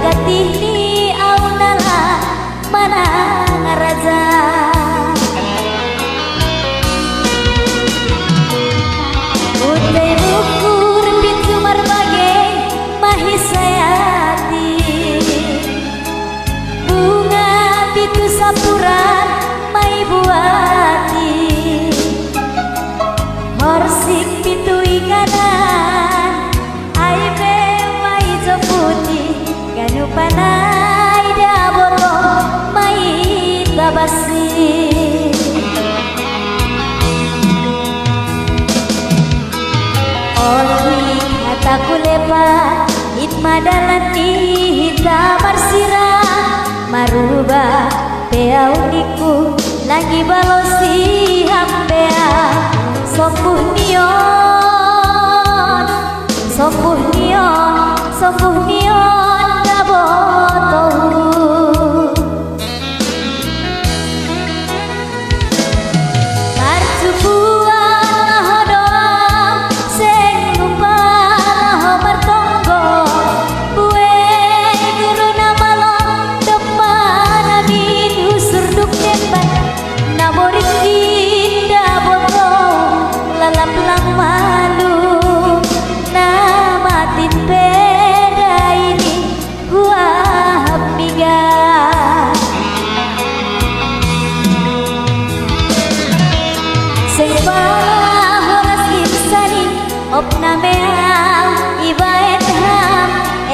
gatihni aunala mana ngaraja Utai bukur pintu marbagai mahisayati bunga pitu sapuran mai buati horsik pitu ikanan aibe mai joputi ganu panai daboto mai tabasi Ori kataku lepat itmadalani hita marsira maruba peauniku lagi balosi hambea sombuh nion sombuh nion sombuh nion dabotou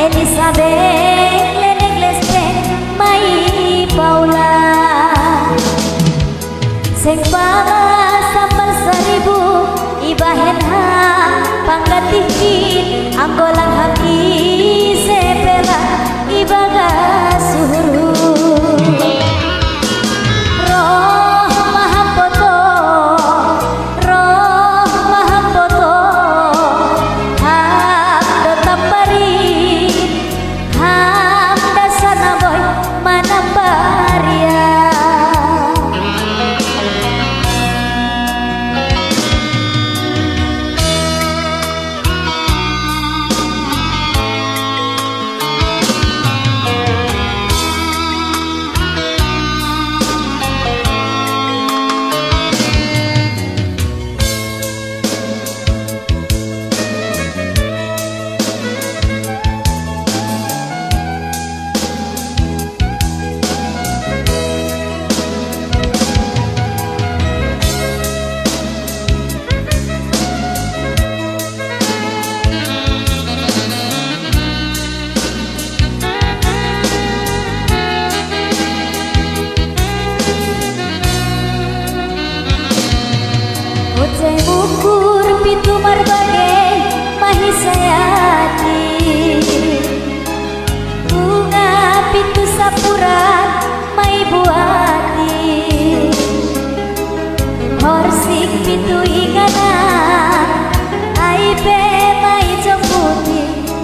Elizabeth Lenegleste mai Paula Seng pala sambal seribu ibahen ha panggatihin anggolang haki sepela ibaga suhuru Bukur pintu marbagai mahisayati bunga pintu sapuran mai buati horsik pintu ikanan aibe mai jemputi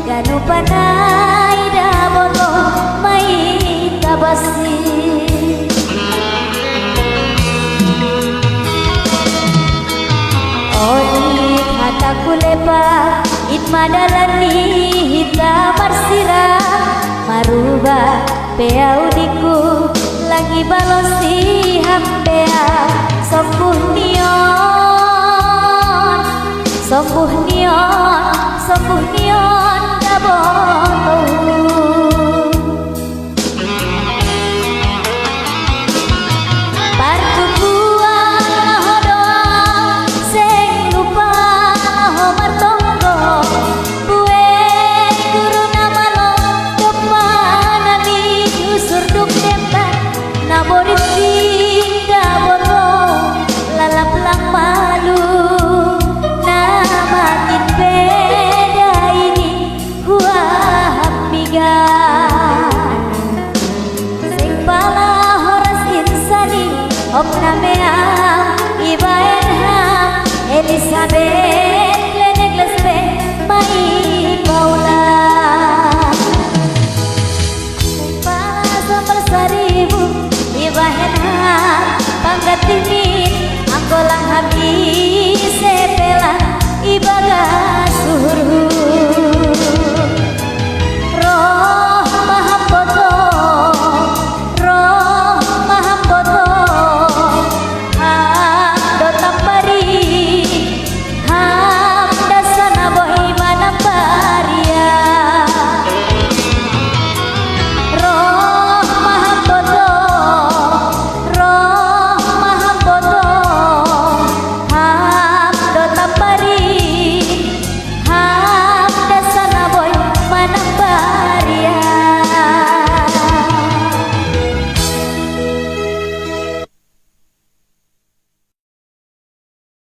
ganu panai daboto mai tabasi Ori kataku lepat itmadalani hita marsira maruba peaudiku lagi balosi hambea sombuh nion sombuh nion sombuh nion dabotou Elizabeth Lenegleste mai Paula Pala sambal seribu ibahen ha panggatihin anggolang haki sepela ibaga